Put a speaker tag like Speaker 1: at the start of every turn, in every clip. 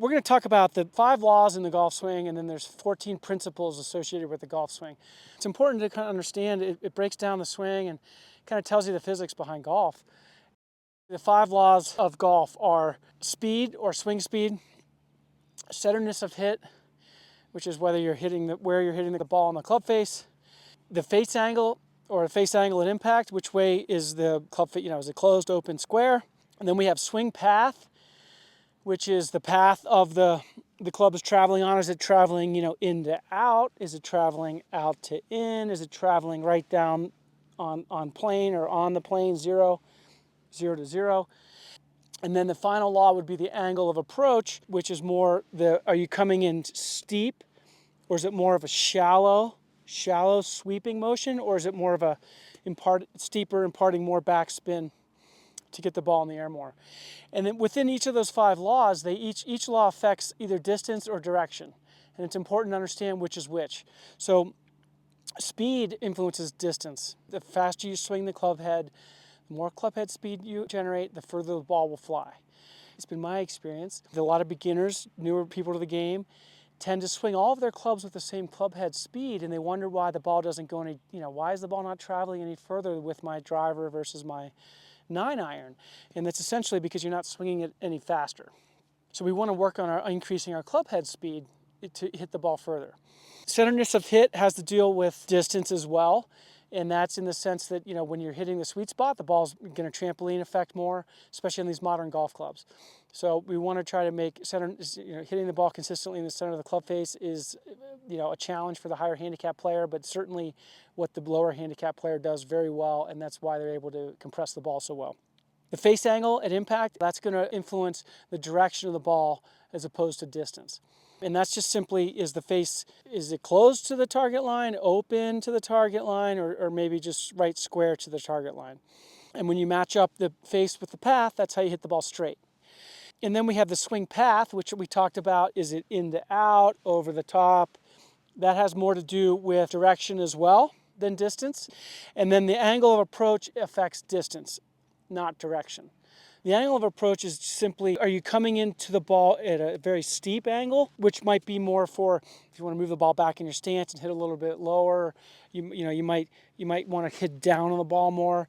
Speaker 1: We're going to talk about the 5 laws in the golf swing, and then there's 14 principles associated with the golf swing. It's important to kind of understand it breaks down the swing and kind of tells you the physics behind golf. The 5 laws of golf are speed or swing speed, centeredness of hit, which is where you're hitting the ball on the club face, the face angle or the face angle at impact, which way is the club face, is it closed, open, square. And then we have swing path, which is the path of the club is traveling on. Is it traveling, in to out? Is it traveling out to in? Is it traveling right down on plane or on the plane, 0 to 0? And then the final law would be the angle of approach, which is more are you coming in steep, or is it more of a shallow sweeping motion, or is it more of a steeper, imparting more backspin to get the ball in the air more? And then within each of those 5 laws, each law affects either distance or direction. And it's important to understand which is which. So speed influences distance. The faster you swing the club head, the more club head speed you generate, the further the ball will fly. It's been my experience that a lot of beginners, newer people to the game, tend to swing all of their clubs with the same club head speed, and they wonder why the ball doesn't go any, why is the ball not traveling any further with my driver versus my 9-iron? And that's essentially because you're not swinging it any faster. So we want to work on increasing our club head speed to hit the ball further. Centeredness of hit has to deal with distance as well. And that's in the sense that, when you're hitting the sweet spot, the ball's going to trampoline effect more, especially on these modern golf clubs. So we want to try to make hitting the ball consistently in the center of the club face is, a challenge for the higher handicap player, but certainly what the lower handicap player does very well, and that's why they're able to compress the ball so well. The face angle at impact, that's going to influence the direction of the ball as opposed to distance. And that's just simply, is it closed to the target line, open to the target line, or maybe just right square to the target line? And when you match up the face with the path, that's how you hit the ball straight. And then we have the swing path, which we talked about. Is it in to out, over the top? That has more to do with direction as well than distance. And then the angle of approach affects distance, not direction. The angle of approach is simply, are you coming into the ball at a very steep angle, which might be more for if you want to move the ball back in your stance and hit a little bit lower, you might want to hit down on the ball more.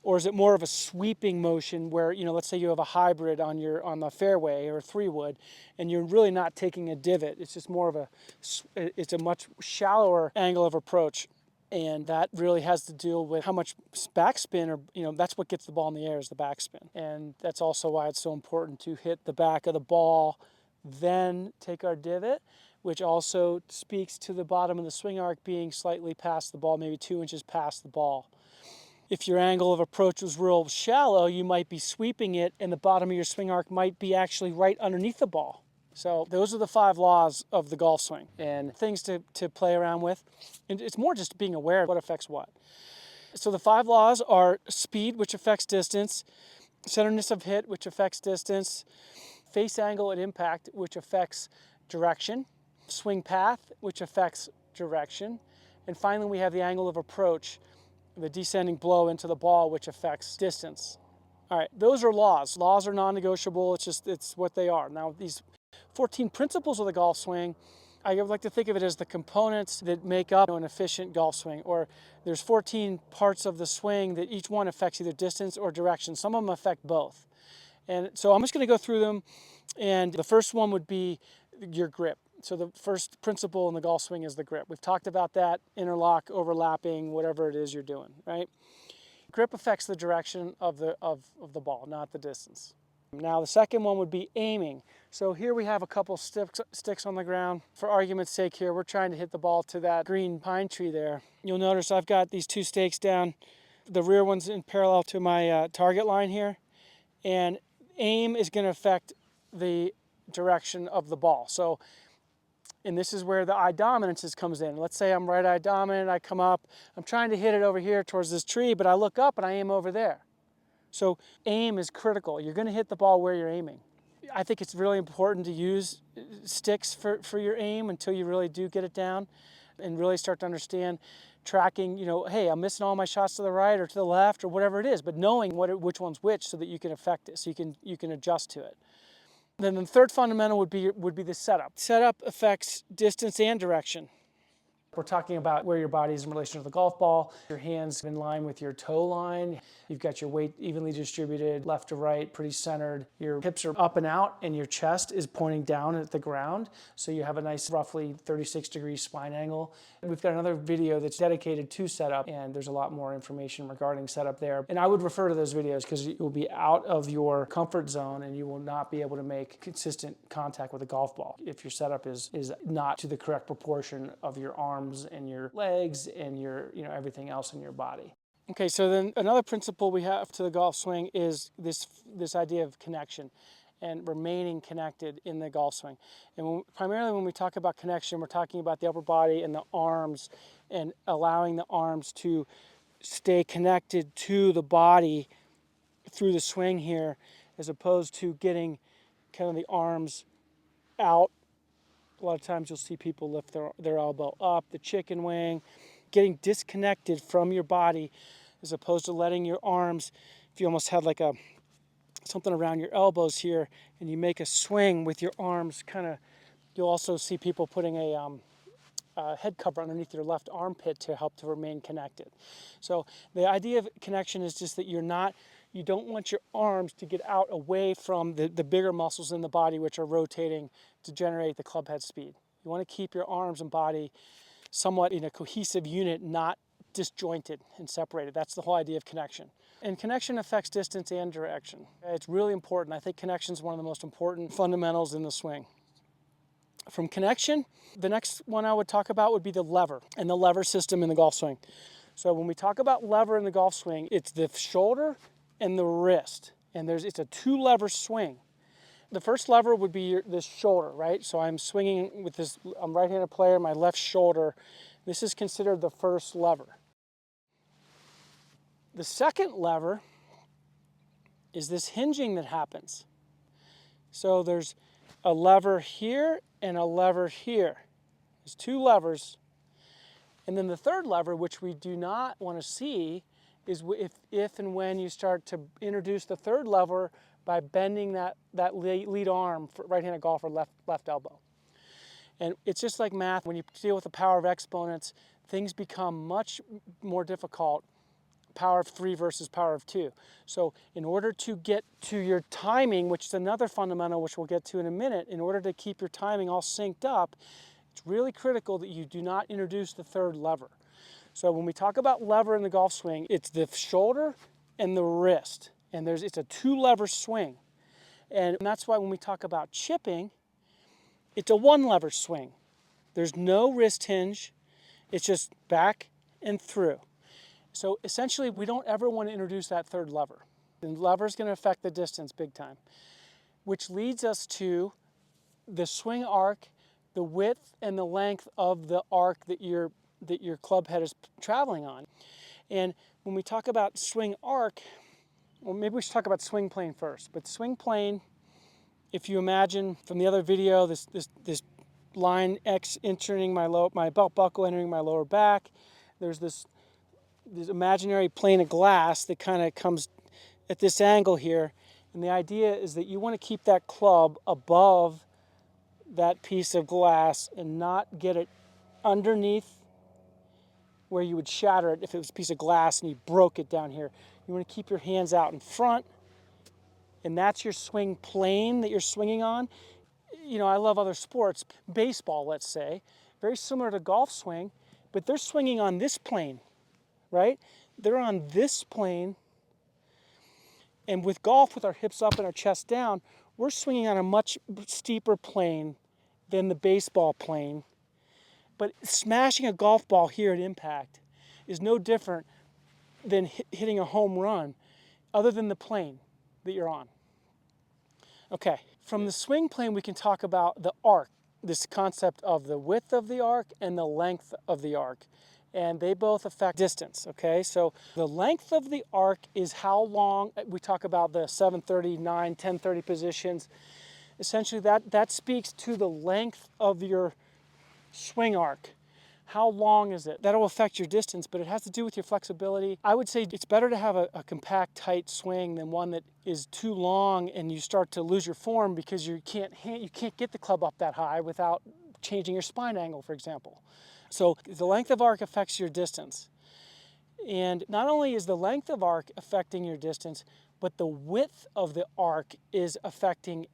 Speaker 1: Or is it more of a sweeping motion where, let's say you have a hybrid on the fairway or a 3-wood, and you're really not taking a divot. It's just more of it's a much shallower angle of approach. And that really has to deal with how much backspin, or, that's what gets the ball in the air is the backspin. And that's also why it's so important to hit the back of the ball, then take our divot, which also speaks to the bottom of the swing arc being slightly past the ball, maybe 2 inches past the ball. If your angle of approach was real shallow, you might be sweeping it, and the bottom of your swing arc might be actually right underneath the ball. So those are the 5 laws of the golf swing and things to play around with. And it's more just being aware of what affects what. So the 5 laws are speed, which affects distance, centeredness of hit, which affects distance, face angle at impact, which affects direction, swing path, which affects direction, and finally we have the angle of approach, the descending blow into the ball, which affects distance. All right, those are laws. Laws are non-negotiable. It's what they are. Now, these 14 principles of the golf swing, I would like to think of it as the components that make up an efficient golf swing. Or there's 14 parts of the swing that each one affects either distance or direction. Some of them affect both. And so I'm just going to go through them. And the first one would be your grip. So the first principle in the golf swing is the grip. We've talked about that, interlock, overlapping, whatever it is you're doing, right? Grip affects the direction of the ball, not the distance. Now the second one would be aiming. So here we have a couple sticks on the ground. For argument's sake here, we're trying to hit the ball to that green pine tree there. You'll notice I've got these 2 stakes down. The rear one's in parallel to my target line here. And aim is going to affect the direction of the ball. So, and this is where the eye dominance comes in. Let's say I'm right eye dominant, I come up, I'm trying to hit it over here towards this tree, but I look up and I aim over there. So aim is critical. You're going to hit the ball where you're aiming. I think it's really important to use sticks for your aim until you really do get it down and really start to understand tracking, hey, I'm missing all my shots to the right or to the left or whatever it is, but knowing which one's which so that you can affect it, so you can adjust to it. Then the third fundamental would be the setup. Setup affects distance and direction. We're talking about where your body is in relation to the golf ball. Your hands in line with your toe line. You've got your weight evenly distributed, left to right, pretty centered. Your hips are up and out, and your chest is pointing down at the ground. So you have a nice, roughly 36-degree spine angle. We've got another video that's dedicated to setup, and there's a lot more information regarding setup there. And I would refer to those videos because you will be out of your comfort zone, and you will not be able to make consistent contact with a golf ball if your setup is not to the correct proportion of your arms and your legs and your everything else in your body. Okay, so then another principle we have to the golf swing is this idea of connection and remaining connected in the golf swing. And primarily when we talk about connection, we're talking about the upper body and the arms and allowing the arms to stay connected to the body through the swing here, as opposed to getting kind of the arms out. A lot of times you'll see people lift their elbow up, the chicken wing, getting disconnected from your body, as opposed to letting your arms, if you almost had like something around your elbows here, and you make a swing with your arms kind of, you'll also see people putting a head cover underneath your left armpit to help to remain connected. So the idea of connection is just that you don't want your arms to get out away from the bigger muscles in the body, which are rotating to generate the club head speed. You want to keep your arms and body somewhat in a cohesive unit, not disjointed and separated. That's the whole idea of connection. And connection affects distance and direction. It's really important. I think connection is one of the most important fundamentals in the swing. From connection, the next one I would talk about would be the lever and the lever system in the golf swing. So when we talk about lever in the golf swing, it's the shoulder and the wrist. And it's a two-lever swing. The first lever would be this shoulder, right? So I'm swinging with this, I'm a right-handed player, my left shoulder. This is considered the first lever. The second lever is this hinging that happens. So there's a lever here and a lever here. There's two levers. And then the third lever, which we do not want to see, is if and when you start to introduce the third lever by bending that lead arm for right-handed golfer, left elbow. And it's just like math. When you deal with the power of exponents, things become much more difficult. Power of 3 versus power of 2. So in order to get to your timing, which is another fundamental which we'll get to in a minute, in order to keep your timing all synced up, it's really critical that you do not introduce the third lever. So when we talk about lever in the golf swing, it's the shoulder and the wrist. And it's a two-lever swing. And that's why when we talk about chipping, it's a one-lever swing. There's no wrist hinge. It's just back and through. So essentially, we don't ever want to introduce that third lever. The lever is going to affect the distance big time, which leads us to the swing arc, the width and the length of the arc that your club head is traveling on. And when we talk about swing arc, well, maybe we should talk about swing plane first. But swing plane, if you imagine from the other video, this line X entering my belt buckle entering my lower back, there's this imaginary plane of glass that kind of comes at this angle here. And the idea is that you want to keep that club above that piece of glass and not get it underneath where you would shatter it if it was a piece of glass and you broke it down here. You want to keep your hands out in front, and that's your swing plane that you're swinging on. You know, I love other sports. Baseball, let's say, very similar to golf swing, but they're swinging on this plane. Right? They're on this plane. And with golf, with our hips up and our chest down, we're swinging on a much steeper plane than the baseball plane. But smashing a golf ball here at impact is no different than hitting a home run, other than the plane that you're on. Okay, from the swing plane, we can talk about the arc, this concept of the width of the arc and the length of the arc. And they both affect distance, okay? So the length of the arc is how long, we talk about the 7:30, 9, 10:30 positions. Essentially that speaks to the length of your swing arc. How long is it? That'll affect your distance, but it has to do with your flexibility. I would say it's better to have a compact, tight swing than one that is too long and you start to lose your form because you can't get the club up that high without changing your spine angle, for example. So the length of arc affects your distance. And not only is the length of arc affecting your distance, but the width of the arc is affecting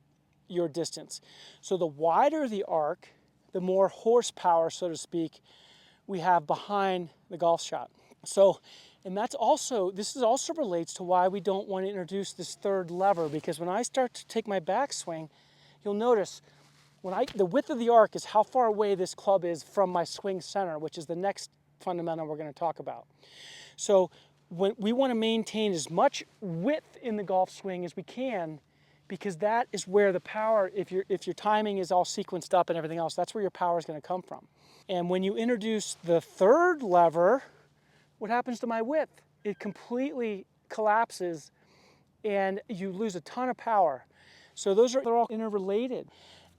Speaker 1: your distance. So the wider the arc, the more horsepower, so to speak, we have behind the golf shot. So, and this also relates to why we don't want to introduce this third lever, because when I start to take my backswing, you'll notice the width of the arc is how far away this club is from my swing center, which is the next fundamental we're going to talk about. So when we want to maintain as much width in the golf swing as we can, because that is where the power, if your timing is all sequenced up and everything else, that's where your power is going to come from. And when you introduce the third lever, what happens to my width? It completely collapses and you lose a ton of power. So they're all interrelated.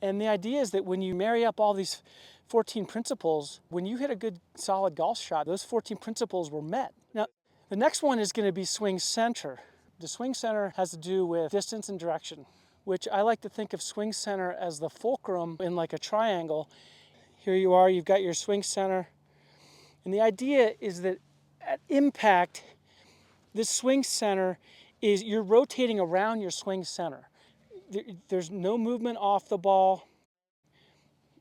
Speaker 1: And the idea is that when you marry up all these 14 principles, when you hit a good solid golf shot, those 14 principles were met. Now, the next one is going to be swing center. The swing center has to do with distance and direction, which I like to think of swing center as the fulcrum in like a triangle. Here you are, you've got your swing center. And the idea is that at impact, this swing center is you're rotating around your swing center. There's no movement off the ball.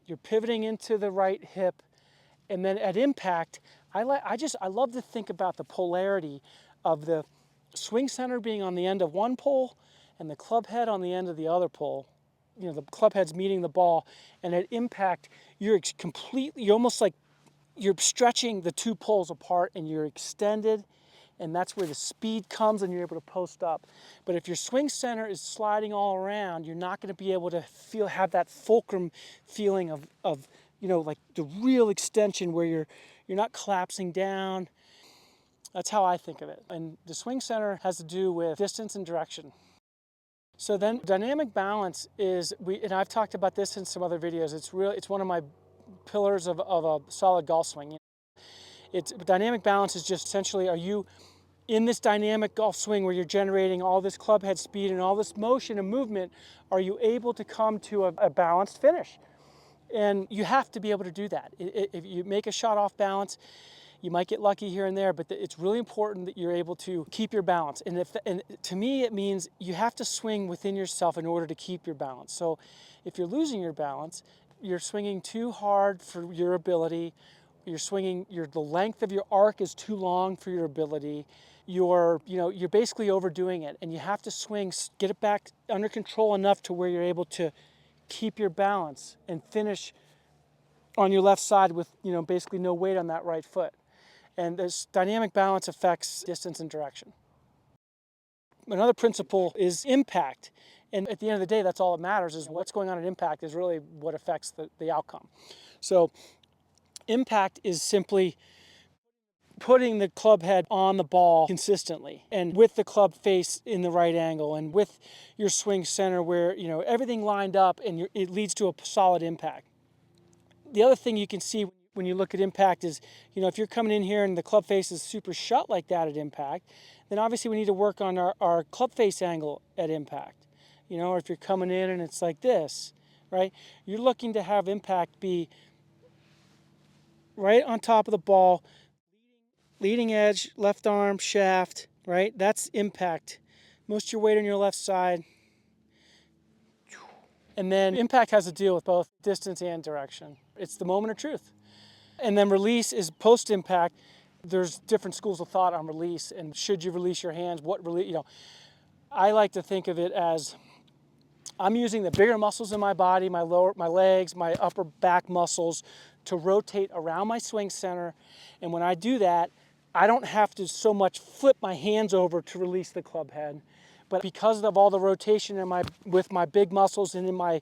Speaker 1: You're pivoting into the right hip. And then at impact, I love to think about the polarity of the swing center being on the end of one pole and the club head on the end of the other pole. You know, the club head's meeting the ball, and at impact, you're almost like you're stretching the two poles apart and you're extended, and that's where the speed comes and you're able to post up. But if your swing center is sliding all around, you're not going to be able to have that fulcrum feeling of like the real extension where you're not collapsing down. That's how I think of it. And the swing center has to do with distance and direction. So then dynamic balance and I've talked about this in some other videos. It's one of my pillars of a solid golf swing. Dynamic balance is just essentially, are you in this dynamic golf swing where you're generating all this club head speed and all this motion and movement, are you able to come to a balanced finish? And you have to be able to do that. If you make a shot off balance, you might get lucky here and there, but it's really important that you're able to keep your balance. And to me, it means you have to swing within yourself in order to keep your balance. So if you're losing your balance, you're swinging too hard for your ability, the length of your arc is too long for your ability, you're basically overdoing it, and you have to swing, get it back under control enough to where you're able to keep your balance and finish on your left side with basically no weight on that right foot. And this dynamic balance affects distance and direction. Another principle is impact. And at the end of the day, that's all that matters, is what's going on at impact is really what affects the outcome. So impact is simply putting the club head on the ball consistently and with the club face in the right angle and with your swing center where everything lined up and it leads to a solid impact. The other thing you can see when you look at impact is, if you're coming in here and the club face is super shut like that at impact, then obviously we need to work on our club face angle at impact. Or if you're coming in and it's like this, right? You're looking to have impact be right on top of the ball, leading edge, left arm, shaft, right? That's impact. Most of your weight on your left side. And then impact has to deal with both distance and direction. It's the moment of truth. And then release is post-impact. There's different schools of thought on release, and should you release your hands, I like to think of it as I'm using the bigger muscles in my body, my legs, my upper back muscles to rotate around my swing center. And when I do that, I don't have to so much flip my hands over to release the club head. But because of all the rotation with my big muscles and in my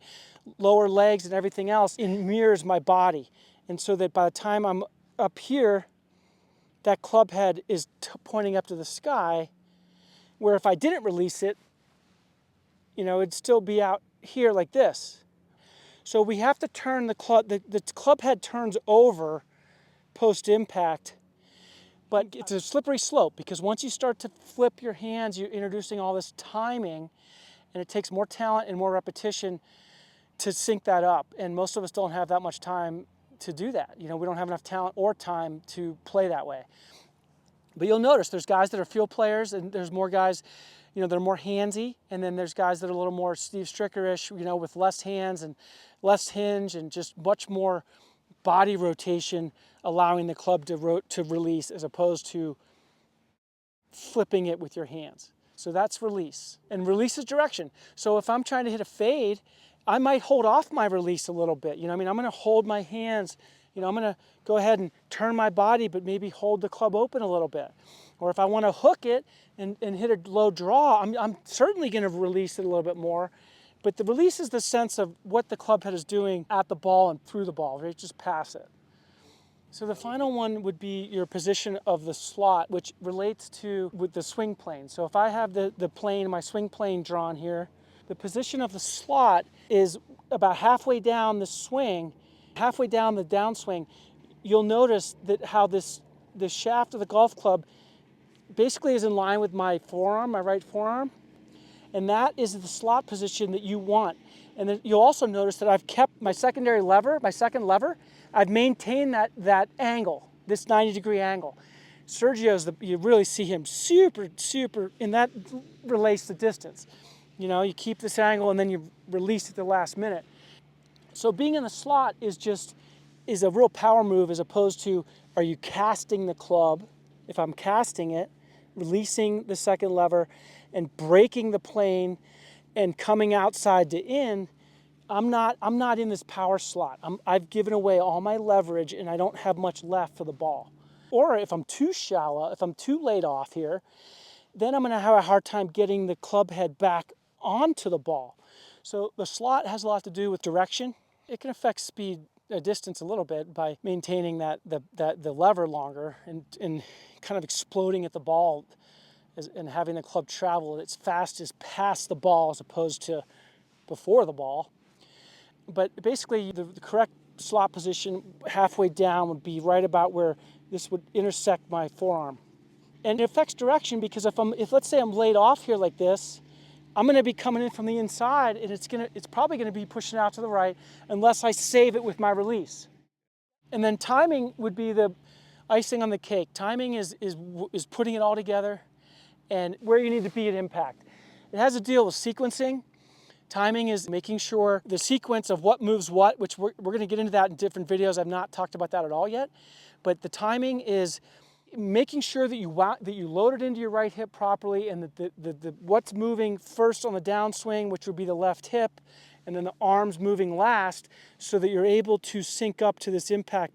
Speaker 1: lower legs and everything else, it mirrors my body. And so that by the time I'm up here, that club head is pointing up to the sky, where if I didn't release it, it'd still be out here like this. So we have to turn the club head turns over post-impact. But it's a slippery slope because once you start to flip your hands, you're introducing all this timing, and it takes more talent and more repetition to sync that up. And most of us don't have that much time to do that. You know, we don't have enough talent or time to play that way. But you'll notice there's guys that are field players, and there's more guys, you know, that are more handsy, and then there's guys that are a little more Steve Stricker-ish, you know, with less hands and less hinge and just much more body rotation, allowing the club to release as opposed to flipping it with your hands. So that's release. And release is direction. So if I'm trying to hit a fade, I might hold off my release a little bit. You know, I mean, I'm going to hold my hands. You know, I'm going to go ahead and turn my body, but maybe hold the club open a little bit. Or if I want to hook it and hit a low draw, I'm certainly going to release it a little bit more. But the release is the sense of what the club head is doing at the ball and through the ball, right? Just pass it. So the final one would be your position of the slot, which relates to with the swing plane. So if I have the plane, my swing plane drawn here, the position of the slot is about halfway down the swing, halfway down the downswing. You'll notice that how the shaft of the golf club basically is in line with my forearm, my right forearm. And that is the slot position that you want. And then you'll also notice that I've kept my secondary lever, my second lever, I've maintained that angle, this 90-degree angle. Sergio's, you really see him super, and that relates to distance. You know, you keep this angle and then you release at the last minute. So being in the slot is a real power move as opposed to, are you casting the club? If I'm casting it, releasing the second lever and breaking the plane and coming outside to in, I'm not in this power slot. I've given away all my leverage and I don't have much left for the ball. Or if I'm too shallow, if I'm too laid off here, then I'm going to have a hard time getting the club head back onto the ball. So the slot has a lot to do with direction. It can affect speed, distance a little bit by maintaining the lever longer and kind of exploding at the ball and having the club travel at its fastest past the ball as opposed to before the ball. But basically, the correct slot position halfway down would be right about where this would intersect my forearm. And it affects direction because if let's say I'm laid off here like this, I'm going to be coming in from the inside, and it's probably going to be pushing out to the right unless I save it with my release. And then timing would be the icing on the cake. Timing is putting it all together and where you need to be at impact. It has to deal with sequencing. Timing is making sure the sequence of what moves what, which we're going to get into that in different videos. I've not talked about that at all yet. But the timing is making sure that you load it into your right hip properly, and that what's moving first on the downswing, which would be the left hip, and then the arms moving last, so that you're able to sync up to this impact,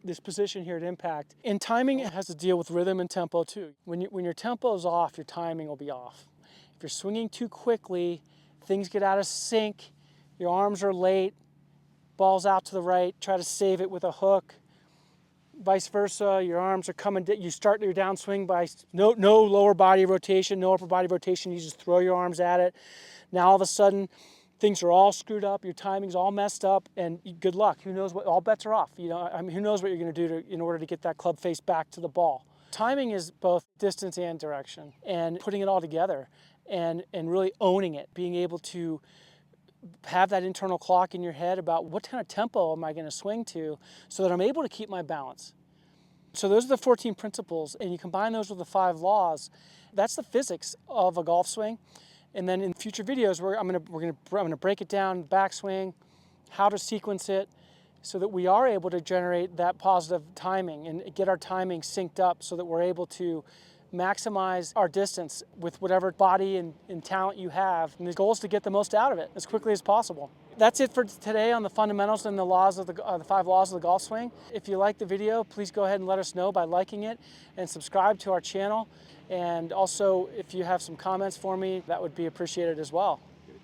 Speaker 1: this position here at impact. And timing has to deal with rhythm and tempo too. When your tempo is off, your timing will be off. If you're swinging too quickly, things get out of sync, your arms are late, ball's out to the right, try to save it with a hook. Vice versa, your arms are coming, you start your downswing by no lower body rotation, no upper body rotation, you just throw your arms at it. Now all of a sudden, things are all screwed up, your timing's all messed up, and good luck. Who knows what, all bets are off. You know, I mean, who knows what you're gonna do in order to get that club face back to the ball. Timing is both distance and direction, and putting it all together and really owning it, being able to have that internal clock in your head about what kind of tempo am I going to swing to so that I'm able to keep my balance. So those are the 14 principles, and you combine those with the 5 laws. That's the physics of a golf swing. And then in future videos, I'm going to break it down, backswing, how to sequence it, so that we are able to generate that positive timing and get our timing synced up so that we're able to maximize our distance with whatever body and talent you have. And the goal is to get the most out of it as quickly as possible. That's it for today on the fundamentals and the laws of the 5 laws of the golf swing. If you like the video, please go ahead and let us know by liking it and subscribe to our channel. And also, if you have some comments for me, that would be appreciated as well.